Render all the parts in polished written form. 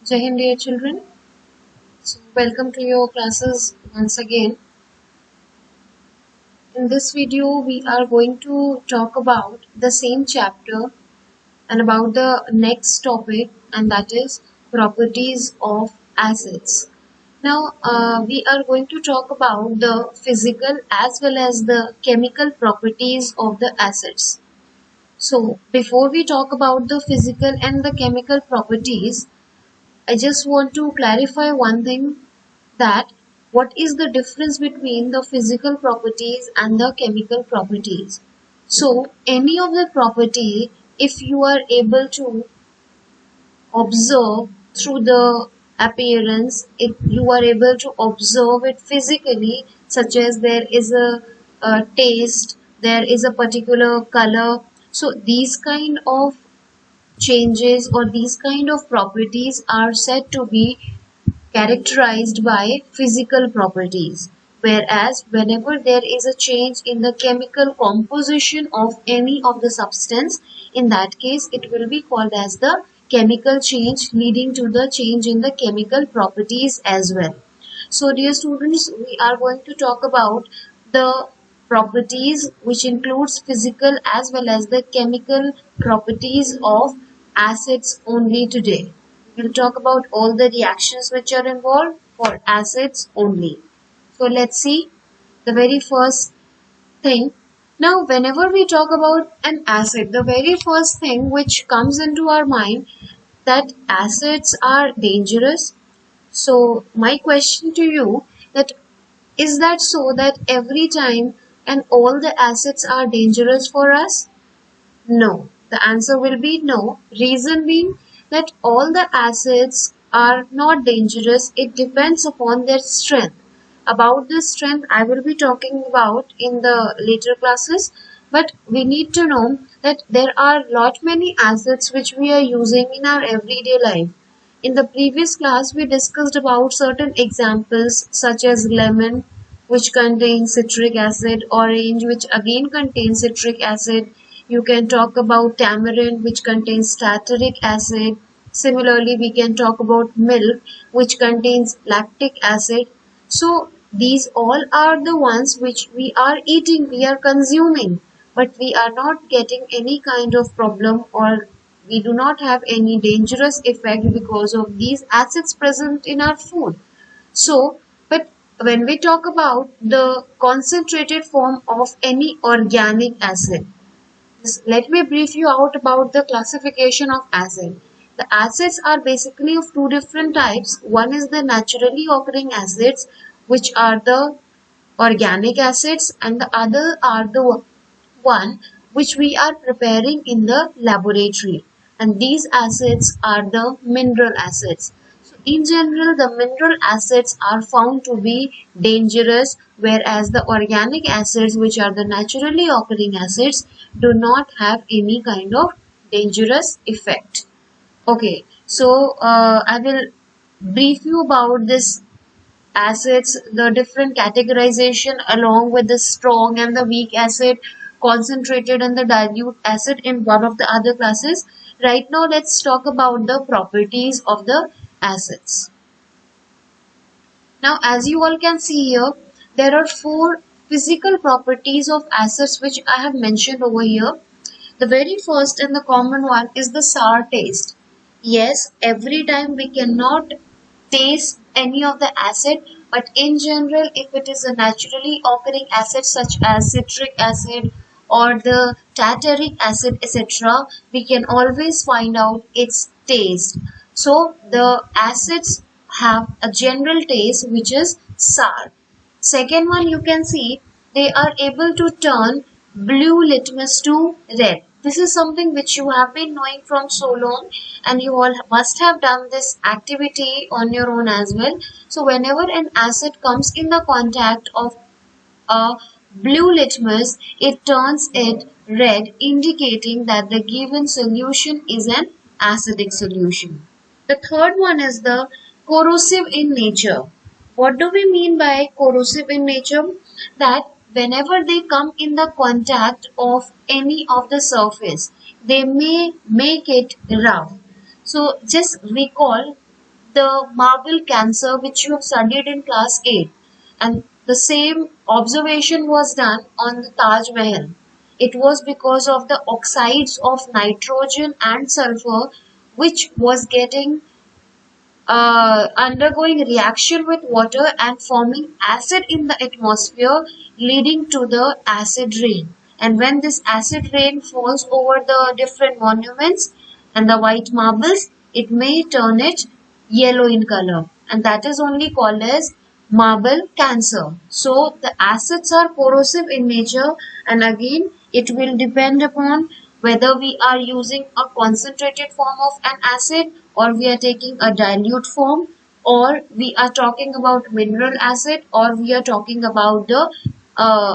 Jai Hind, dear children. So, welcome to your classes once again. In this video, we are going to talk about the same chapter and about the next topic, and that is properties of acids. Now, we are going to talk about the physical as well as the chemical properties of the acids. So, before we talk about the physical and the chemical properties, I just want to clarify one thing, that what is the difference between the physical properties and the chemical properties. So any of the property, if you are able to observe through the appearance, if you are able to observe it physically, such as there is a taste, there is a particular color, so these kind of changes or these kind of properties are said to be characterized by physical properties, whereas whenever there is a change in the chemical composition of any of the substance, in that case it will be called as the chemical change, leading to the change in the chemical properties as well. So dear students, we are going to talk about the properties which includes physical as well as the chemical properties of acids only today. We'll talk about all the reactions which are involved for acids only. So let's see the very first thing. Now, whenever we talk about an acid, the very first thing which comes into our mind, that acids are dangerous. So my question to you, that is that so that every time and all the acids are dangerous for us? No. The answer will be no. Reason being that all the acids are not dangerous. It depends upon their strength. About this strength, I will be talking about in the later classes. But we need to know that there are lot many acids which we are using in our everyday life. In the previous class, we discussed about certain examples such as lemon, which contains citric acid, orange, which again contains citric acid. You can talk about tamarind, which contains tartaric acid. Similarly, we can talk about milk, which contains lactic acid. So, these all are the ones which we are eating, we are consuming, but we are not getting any kind of problem, or we do not have any dangerous effect because of these acids present in our food. So, but when we talk about the concentrated form of any organic acid, let me brief you out about the classification of acid. The acids are basically of two different types. One is the naturally occurring acids, which are the organic acids, and the other are the one which we are preparing in the laboratory, and these acids are the mineral acids. So in general, the mineral acids are found to be dangerous, whereas the organic acids, which are the naturally occurring acids, do not have any kind of dangerous effect. Okay, so I will brief you about this acids, the different categorization along with the strong and the weak acid, concentrated and the dilute acid in one of the other classes. Right now, let's talk about the properties of the acids. Now, as you all can see here, there are four physical properties of acids which I have mentioned over here. The very first and the common one is the sour taste. Yes, every time we cannot taste any of the acid, but in general, if it is a naturally occurring acid such as citric acid or the tartaric acid, etc., we can always find out its taste. So the acids have a general taste which is sour. Second one, you can see they are able to turn blue litmus to red. This is something which you have been knowing from so long, and you all must have done this activity on your own as well. So whenever an acid comes in the contact of a blue litmus, it turns it red, indicating that the given solution is an acidic solution. The third one is the corrosive in nature. What do we mean by corrosive in nature? That whenever they come in the contact of any of the surface, they may make it rough. So just recall the marble cancer which you have studied in class 8, and the same observation was done on the Taj Mahal. It was because of the oxides of nitrogen and sulfur which was getting undergoing reaction with water and forming acid in the atmosphere, leading to the acid rain. And when this acid rain falls over the different monuments and the white marbles, it may turn it yellow in color, and that is only called as marble cancer. So the acids are corrosive in nature, and again it will depend upon whether we are using a concentrated form of an acid, or we are taking a dilute form, or we are talking about mineral acid, or we are talking about the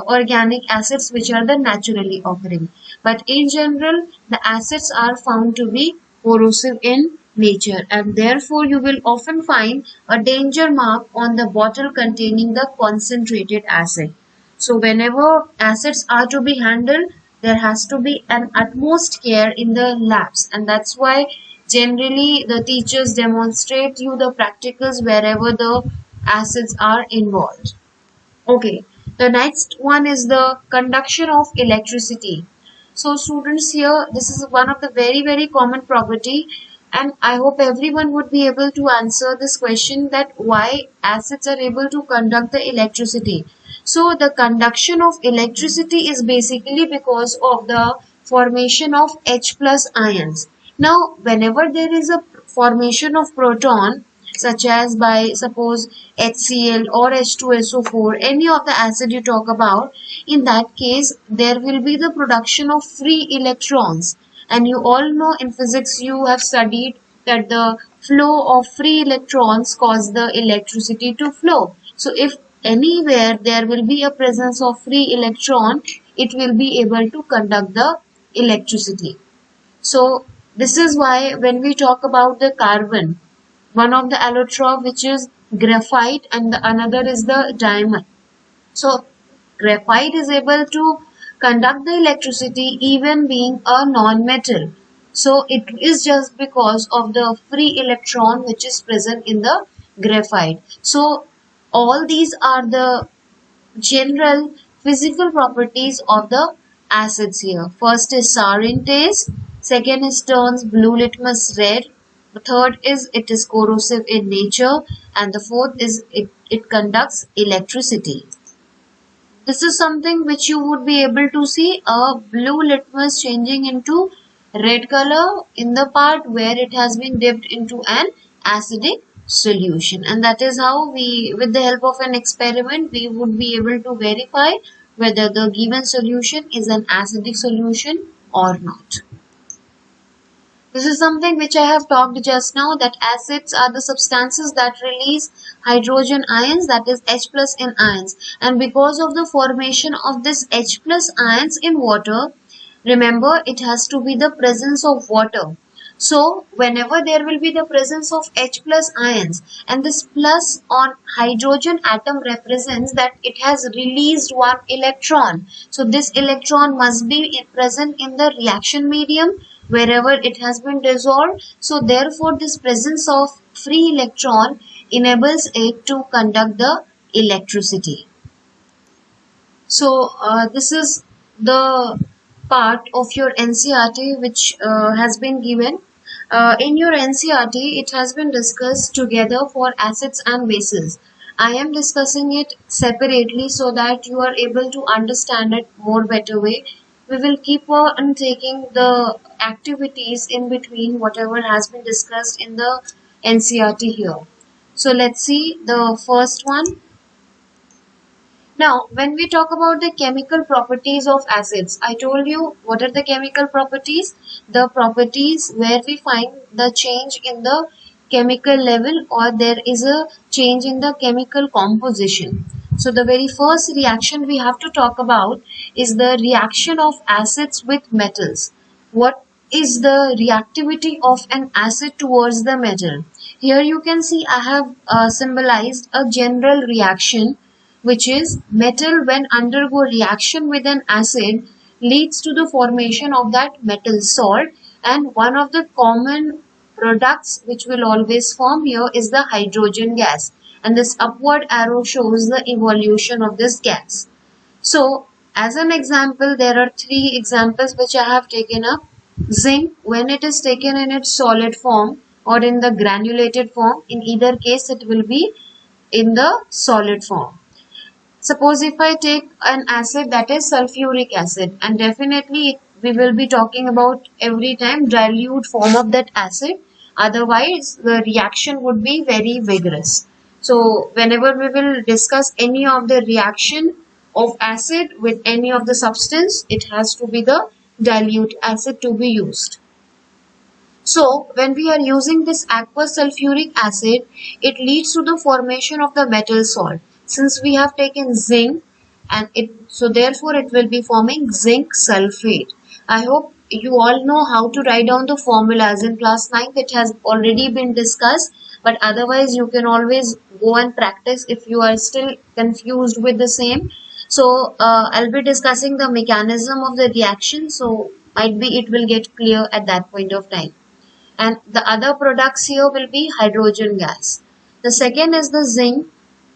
organic acids which are the naturally occurring. But in general, the acids are found to be corrosive in nature, and therefore you will often find a danger mark on the bottle containing the concentrated acid. So whenever acids are to be handled, there has to be an utmost care in the labs, and that's why generally the teachers demonstrate you the practicals wherever the acids are involved. Okay, the next one is the conduction of electricity. So students, here this is one of the very common property, and I hope everyone would be able to answer this question, that why acids are able to conduct the electricity. So the conduction of electricity is basically because of the formation of H plus ions. Now whenever there is a formation of proton, such as by suppose HCl or H2SO4, any of the acid you talk about, in that case there will be the production of free electrons. And you all know in physics you have studied that the flow of free electrons cause the electricity to flow. So if anywhere there will be a presence of free electron, it will be able to conduct the electricity. So this is why when we talk about the carbon, one of the allotrope which is graphite and the another is the diamond. So graphite is able to conduct the electricity even being a non-metal. So it is just because of the free electron which is present in the graphite. So all these are the general physical properties of the acids here. First is sour in taste, second is turns blue litmus red, the third is it is corrosive in nature, and the fourth is it conducts electricity. This is something which you would be able to see, a blue litmus changing into red color in the part where it has been dipped into an acidic solution, and that is how we, with the help of an experiment, we would be able to verify whether the given solution is an acidic solution or not. This is something which I have talked just now, that acids are the substances that release hydrogen ions, that is H plus in ions, and because of the formation of this H plus ions in water, remember it has to be the presence of water. So whenever there will be the presence of H plus ions, and this plus on hydrogen atom represents that it has released one electron. So this electron must be present in the reaction medium wherever it has been dissolved. So therefore this presence of free electron enables it to conduct the electricity. So this is the part of your NCERT which has been given. In your NCERT, it has been discussed together for acids and bases. I am discussing it separately so that you are able to understand it more better way. We will keep on taking the activities in between whatever has been discussed in the NCERT here. So let's see the first one. Now, when we talk about the chemical properties of acids, I told you what are the chemical properties? The properties where we find the change in the chemical level, or there is a change in the chemical composition. So the very first reaction we have to talk about is the reaction of acids with metals. What is the reactivity of an acid towards the metal? Here you can see I have symbolized a general reaction, which is metal when undergo reaction with an acid leads to the formation of that metal salt, and one of the common products which will always form here is the hydrogen gas, and this upward arrow shows the evolution of this gas. So as an example, there are three examples which I have taken up. Zinc, when it is taken in its solid form or in the granulated form, in either case it will be in the solid form. Suppose if I take an acid that is sulfuric acid, and definitely we will be talking about every time dilute form of that acid, otherwise the reaction would be very vigorous. So whenever we will discuss any of the reaction of acid with any of the substance, it has to be the dilute acid to be used. So when we are using this aqueous sulfuric acid, it leads to the formation of the metal salt. Since we have taken zinc, and therefore it will be forming zinc sulfate. I hope you all know how to write down the formulas. In class 9th it has already been discussed, but otherwise you can always go and practice if you are still confused with the same. So I'll be discussing the mechanism of the reaction, so might be it will get clear at that point of time. And the other products here will be hydrogen gas. The second is the zinc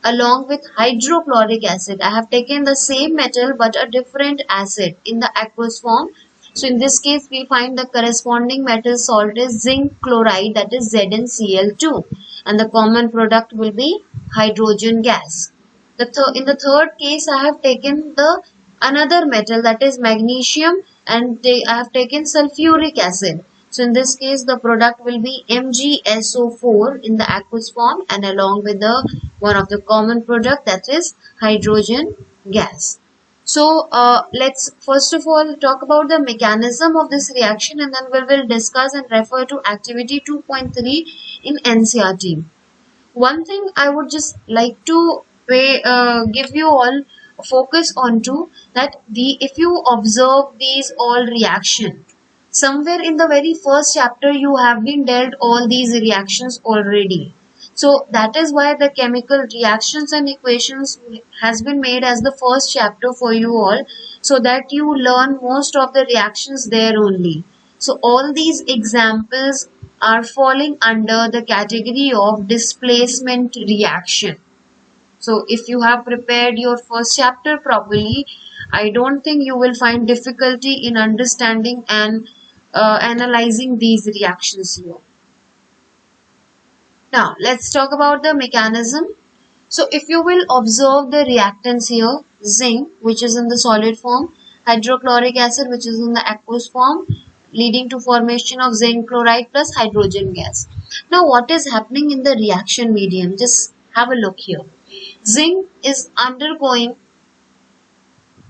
along with hydrochloric acid. I have taken the same metal but a different acid in the aqueous form. So in this case we find the corresponding metal salt is zinc chloride, that is ZnCl2, and the common product will be hydrogen gas. In the third case I have taken the another metal, that is magnesium, and I have taken sulfuric acid. So in this case the product will be MgSO4 in the aqueous form, and along with the one of the common product, that is hydrogen gas. So let's first of all talk about the mechanism of this reaction, and then we will discuss and refer to activity 2.3 in NCERT. One thing I would just like to give you all focus onto, that if you observe these all reaction, somewhere in the very first chapter you have been dealt all these reactions already. So that is why the chemical reactions and equations has been made as the first chapter for you all, so that you learn most of the reactions there only. So all these examples are falling under the category of displacement reaction. So if you have prepared your first chapter properly, I don't think you will find difficulty in understanding and analyzing these reactions here. Now let's talk about the mechanism. So if you will observe the reactants here, zinc, which is in the solid form, hydrochloric acid, which is in the aqueous form, leading to formation of zinc chloride plus hydrogen gas. Now what is happening in the reaction medium? Just have a look here. Zinc is undergoing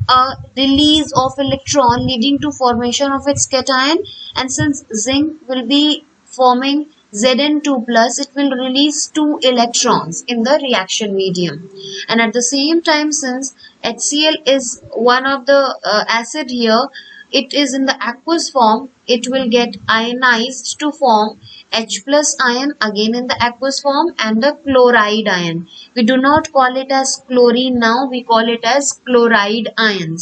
a release of electron leading to formation of its cation, and since zinc will be forming Zn2 plus, it will release 2 electrons in the reaction medium. And at the same time, since HCl is one of the acid here, it is in the aqueous form, it will get ionized to form H plus ion again in the aqueous form, and the chloride ion. We do not call it as chlorine now, we call it as chloride ion,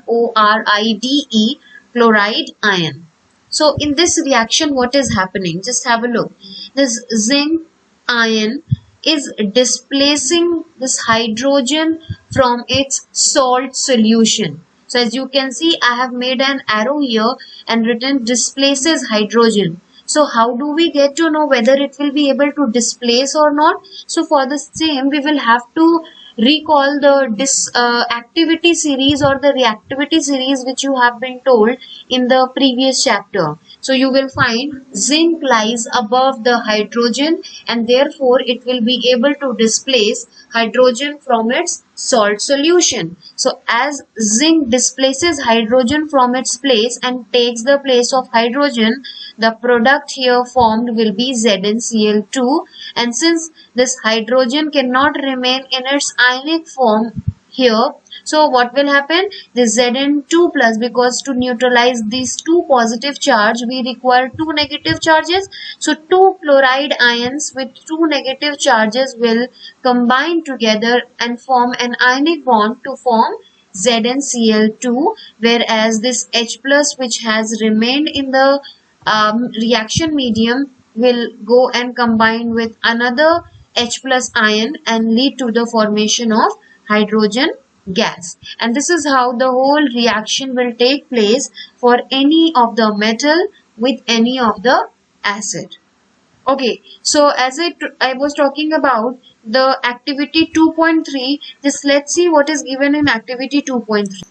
CHLORIDE, chloride ion. So in this reaction what is happening? Just have a look. This zinc ion is displacing this hydrogen from its salt solution. So as you can see, I have made an arrow here and written displaces hydrogen. So how do we get to know whether it will be able to displace or not? So for the same, we will have to recall the activity series or the reactivity series which you have been told in the previous chapter. So you will find zinc lies above the hydrogen, and therefore it will be able to displace hydrogen from its salt solution. So as zinc displaces hydrogen from its place and takes the place of hydrogen, the product here formed will be ZnCl2, and since this hydrogen cannot remain in its ionic form here, so what will happen? The Zn2 plus, because to neutralize these two positive charge we require two negative charges, so two chloride ions with two negative charges will combine together and form an ionic bond to form ZnCl2, whereas this H plus which has remained in the reaction medium will go and combine with another H plus ion and lead to the formation of hydrogen gas. And this is how the whole reaction will take place for any of the metal with any of the acid. Okay, so as I was talking about the activity 2.3, just let's see what is given in activity 2.3.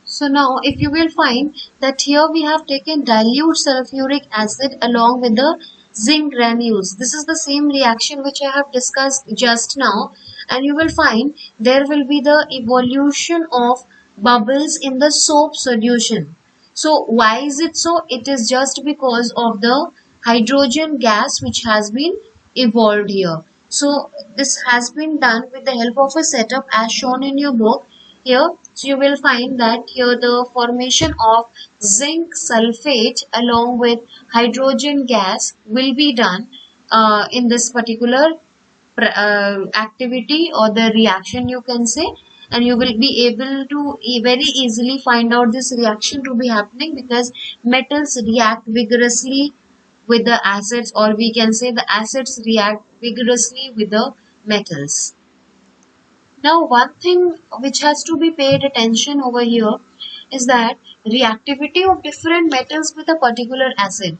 So now if you will find that here we have taken dilute sulfuric acid along with the zinc granules. This is the same reaction which I have discussed just now, and you will find there will be the evolution of bubbles in the soap solution. So why is it so? It is just because of the hydrogen gas which has been evolved here. So this has been done with the help of a setup as shown in your book here. So you will find that here the formation of zinc sulfate along with hydrogen gas will be done in this particular activity or the reaction, you can say, and you will be able to very easily find out this reaction to be happening because metals react vigorously with the acids, or we can say the acids react vigorously with the metals. Now, one thing which has to be paid attention over here is that reactivity of different metals with a particular acid.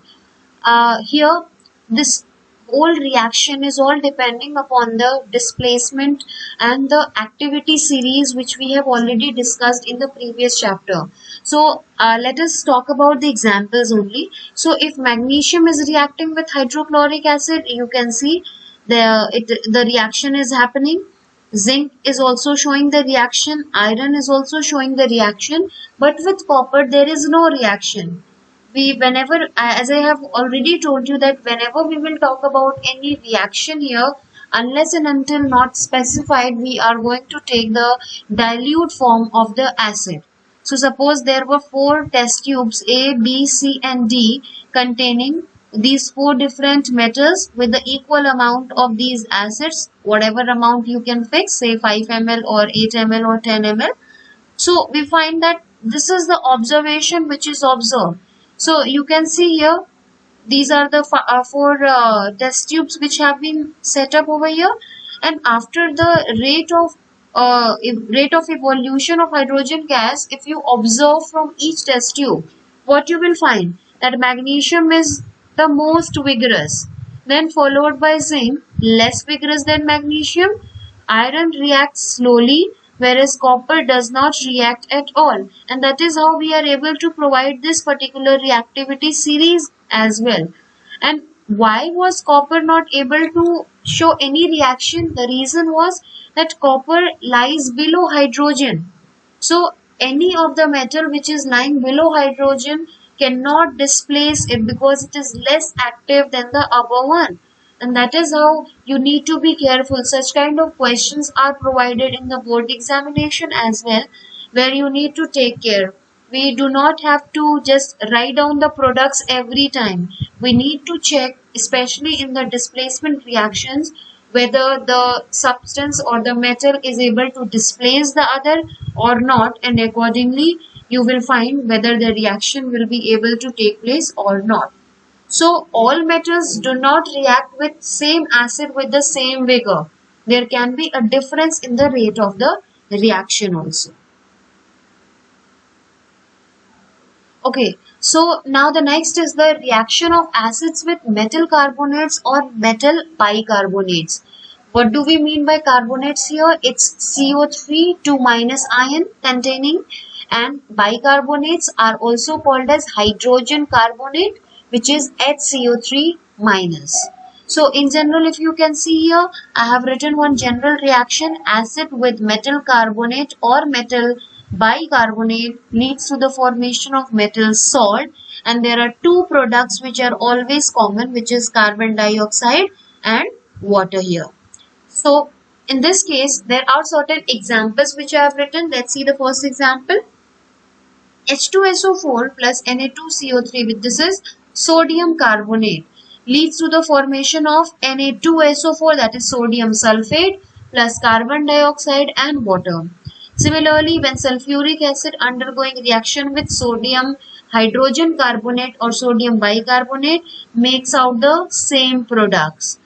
Here, this whole reaction is all depending upon the displacement and the activity series which we have already discussed in the previous chapter. So, let us talk about the examples only. So, if magnesium is reacting with hydrochloric acid, you can see the reaction is happening. Zinc is also showing the reaction, iron is also showing the reaction, but with copper there is no reaction. Whenever, as I have already told you, that whenever we will talk about any reaction here, unless and until not specified, we are going to take the dilute form of the acid. So suppose there were 4 test tubes A, B, C and D containing these 4 different metals with the equal amount of these acids, whatever amount you can fix, say 5 ml or 8 ml or 10 ml. So we find that this is the observation which is observed. So you can see here, these are the 4 test tubes which have been set up over here, and after the rate of evolution of hydrogen gas, if you observe from each test tube, what you will find that magnesium is the most vigorous, then followed by zinc, less vigorous than magnesium. Iron reacts slowly, whereas copper does not react at all, and that is how we are able to provide this particular reactivity series as well. And why was copper not able to show any reaction? The reason was that copper lies below hydrogen. So any of the metal which is lying below hydrogen cannot displace it because it is less active than the above one. And that is how you need to be careful. Such kind of questions are provided in the board examination as well, where you need to take care. We do not have to just write down the products every time. We need to check, especially in the displacement reactions, whether the substance or the metal is able to displace the other or not, and accordingly you will find whether the reaction will be able to take place or not. So all metals do not react with same acid with the same vigor. There can be a difference in the rate of the reaction also. Okay, so now the next is the reaction of acids with metal carbonates or metal bicarbonates. What do we mean by carbonates here? It's CO3 2 minus ion containing, and bicarbonates are also called as hydrogen carbonate, which is HCO3 minus. So in general, if you can see here, I have written one general reaction: acid with metal carbonate or metal bicarbonate leads to the formation of metal salt, and there are 2 products which are always common, which is carbon dioxide and water here. So in this case, there are certain examples which I have written. Let's see the first example. H2SO4 plus Na2CO3, with this is sodium carbonate, leads to the formation of Na2SO4, that is sodium sulfate, plus carbon dioxide and water. Similarly, when sulfuric acid undergoing reaction with sodium hydrogen carbonate or sodium bicarbonate makes out the same products.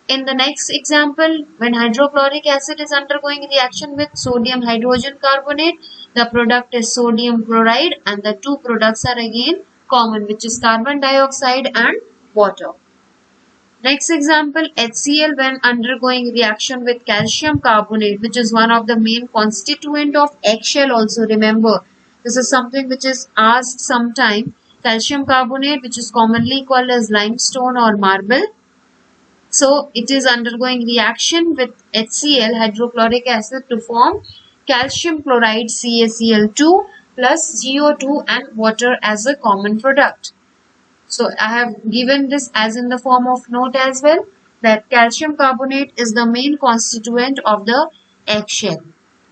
In the next example, when hydrochloric acid is undergoing reaction with sodium hydrogen carbonate, the product is sodium chloride and the two products are again common, which is carbon dioxide and water. Next example, HCl when undergoing reaction with calcium carbonate, which is one of the main constituent of eggshell also. Remember, this is something which is asked sometime. Calcium carbonate, which is commonly called as limestone or marble. So it is undergoing reaction with HCl, hydrochloric acid, to form calcium chloride CaCl2 plus CO2 and water as a common product. So I have given this as in the form of note as well, that calcium carbonate is the main constituent of the eggshell.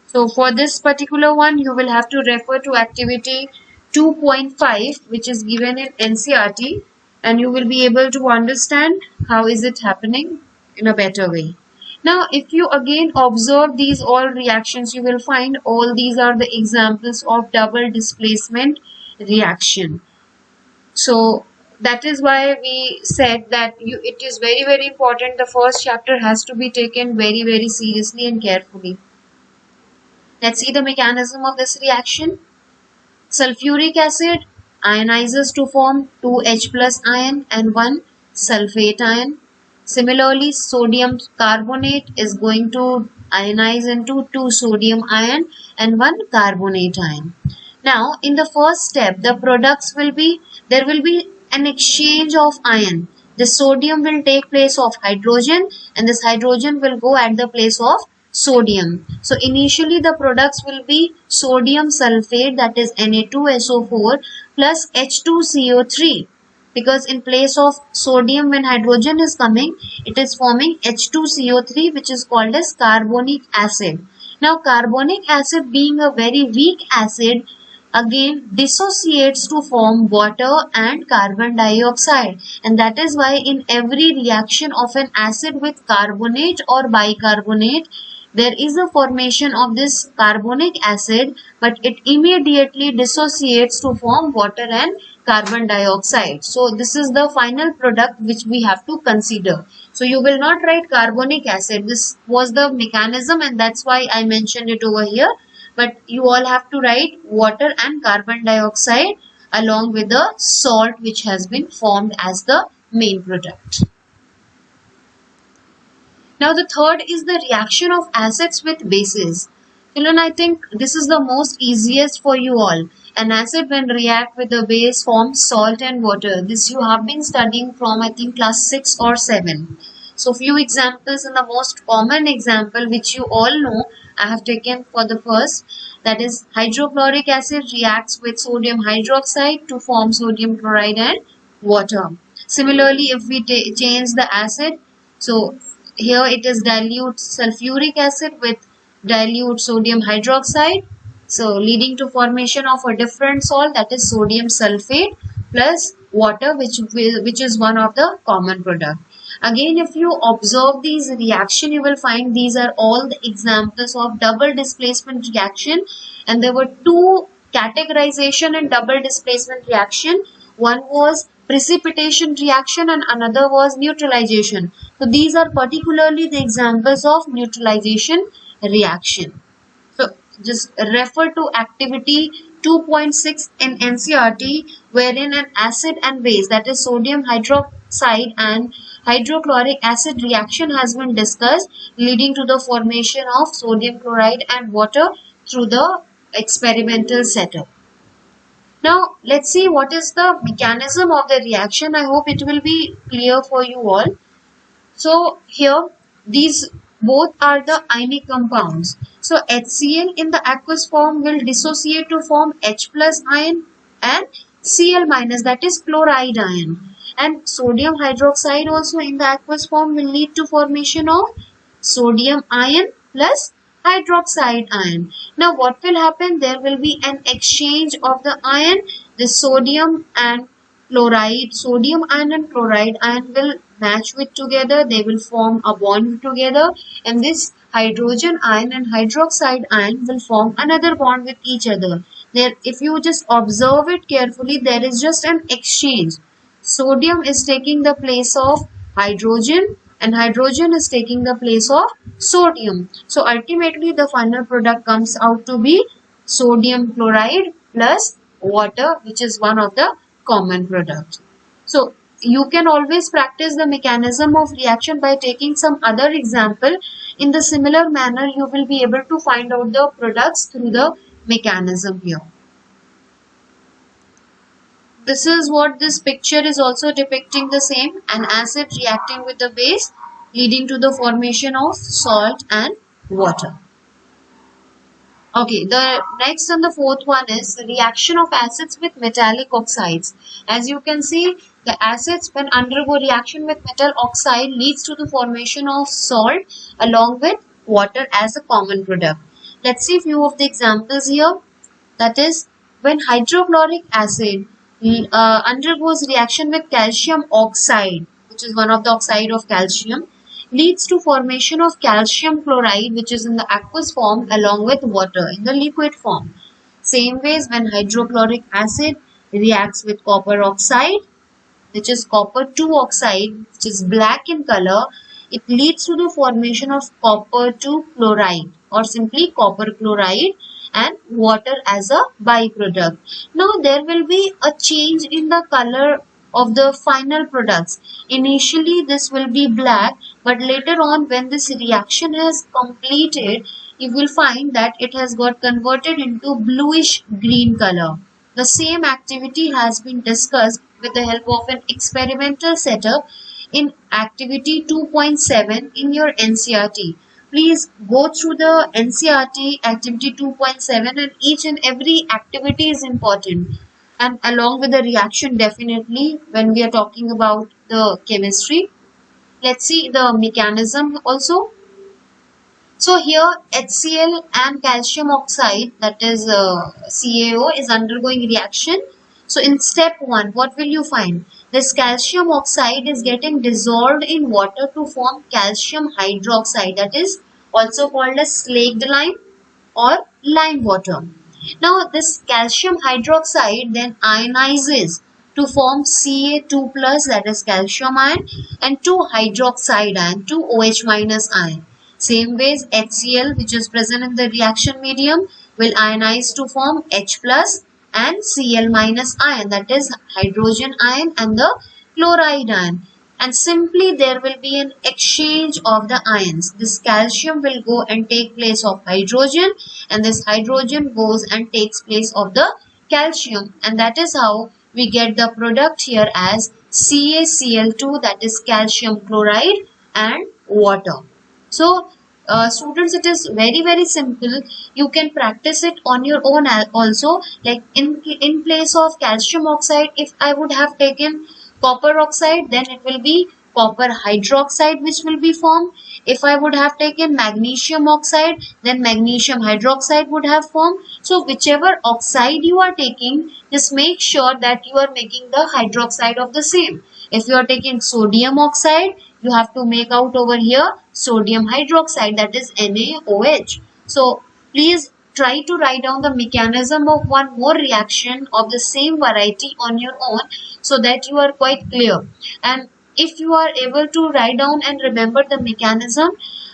So for this particular one, you will have to refer to activity 2.5, which is given in NCERT, and you will be able to understand how is it happening in a better way. Now, if you again observe these all reactions, you will find all these are the examples of double displacement reaction. So that is why we said that it is very, very important. The first chapter has to be taken very, very seriously and carefully. Let's see the mechanism of this reaction. Sulfuric acid ionizes to form 2H plus ion and 1 sulfate ion. Similarly, sodium carbonate is going to ionize into 2 sodium ion and 1 carbonate ion. Now, in the first step, the products will be, there will be an exchange of ion. The sodium will take place of hydrogen and this hydrogen will go at the place of sodium. So initially the products will be sodium sulfate, that is Na2SO4 plus H2CO3, because in place of sodium when hydrogen is coming, it is forming H2CO3, which is called as carbonic acid. Now carbonic acid, being a very weak acid, again dissociates to form water and carbon dioxide, and that is why in every reaction of an acid with carbonate or bicarbonate, there is a formation of this carbonic acid, but it immediately dissociates to form water and carbon dioxide. So this is the final product which we have to consider. So you will not write carbonic acid. This was the mechanism and that's why I mentioned it over here. But you all have to write water and carbon dioxide along with the salt which has been formed as the main product. Now the third is the reaction of acids with bases. Children, I think this is the most easiest for you all. An acid when react with a base forms salt and water. This you have been studying from I think class 6 or 7. So few examples, and the most common example which you all know I have taken for the first, that is hydrochloric acid reacts with sodium hydroxide to form sodium chloride and water. Similarly, if we change the acid, so here it is dilute sulfuric acid with dilute sodium hydroxide, so leading to formation of a different salt, that is sodium sulfate plus water, which is one of the common product. Again, if you observe these reaction, you will find these are all the examples of double displacement reaction, and there were two categorization in double displacement reaction. One was precipitation reaction and another was neutralization. So these are particularly the examples of neutralization reaction. So just refer to activity 2.6 in NCERT, wherein an acid and base, that is sodium hydroxide and hydrochloric acid reaction has been discussed, leading to the formation of sodium chloride and water through the experimental setup. Now let's see what is the mechanism of the reaction. I hope it will be clear for you all. So here these both are the ionic compounds. So HCl in the aqueous form will dissociate to form H plus ion and Cl minus, that is chloride ion. And sodium hydroxide also in the aqueous form will lead to formation of sodium ion plus hydroxide ion. Now what will happen? There will be an exchange of the ion. The sodium and chloride, sodium ion and chloride ion will match with together. They will form a bond together, and this hydrogen ion and hydroxide ion will form another bond with each other. there, if you just observe it carefully, there is just an exchange. Sodium is taking the place of hydrogen and hydrogen is taking the place of sodium. So ultimately the final product comes out to be sodium chloride plus water, which is one of the common products. So you can always practice the mechanism of reaction by taking some other example. In the similar manner, you will be able to find out the products through the mechanism here. This is what this picture is also depicting the same, an acid reacting with the base leading to the formation of salt and water. Okay, the next and the fourth one is the reaction of acids with metallic oxides. As you can see, the acids when undergo reaction with metal oxide leads to the formation of salt along with water as a common product. Let's see a few of the examples here. That is, when hydrochloric acid undergoes reaction with calcium oxide, which is one of the oxide of calcium, leads to formation of calcium chloride, which is in the aqueous form, along with water in the liquid form. Same ways, when hydrochloric acid reacts with copper oxide, which is copper 2 oxide, which is black in color, it leads to the formation of copper 2 chloride or simply copper chloride and water as a byproduct. Now there will be a change in the color of the final products. Initially this will be black, but later on when this reaction has completed, you will find that it has got converted into bluish green color. The same activity has been discussed with the help of an experimental setup in activity 2.7 in your NCERT. Please go through the NCERT activity 2.7 and each and every activity is important. And along with the reaction, definitely when we are talking about the chemistry. Let's see the mechanism also. So here HCl and calcium oxide, that is CaO, is undergoing reaction. So in step 1, what will you find? This calcium oxide is getting dissolved in water to form calcium hydroxide, that is also called as slaked lime or lime water. Now this calcium hydroxide then ionizes to form Ca2+, that is calcium ion, and 2 hydroxide ion, 2 OH- ion. Same ways HCl, which is present in the reaction medium, will ionize to form H+ and Cl- ion, that is hydrogen ion and the chloride ion. And simply there will be an exchange of the ions. This calcium will go and take place of hydrogen, and this hydrogen goes and takes place of the calcium, and that is how we get the product here as CaCl2, that is calcium chloride and water. So students, it is very simple. You can practice it on your own also. Like in place of calcium oxide, if I would have taken copper oxide, then it will be copper hydroxide which will be formed. If I would have taken magnesium oxide, then magnesium hydroxide would have formed. So whichever oxide you are taking, just make sure that you are making the hydroxide of the same. If you are taking sodium oxide, you have to make out over here sodium hydroxide, that is NaOH. So please try to write down the mechanism of one more reaction of the same variety on your own, so that you are quite clear. And if you are able to write down and remember the mechanism,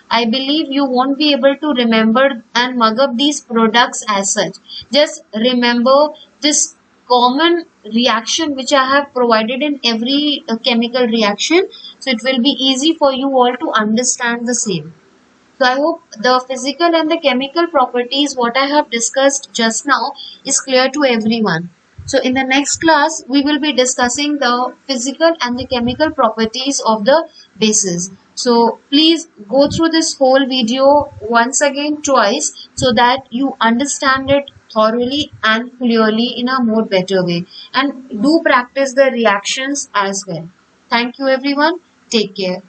I believe you won't be able to remember and mug up these products as such. Just remember this common reaction which I have provided in every chemical reaction, so it will be easy for you all to understand the same. So I hope the physical and the chemical properties what I have discussed just now is clear to everyone. So in the next class, we will be discussing the physical and the chemical properties of the bases. So please go through this whole video once again twice, so that you understand it thoroughly and clearly in a more better way. And do practice the reactions as well. Thank you everyone. Take care.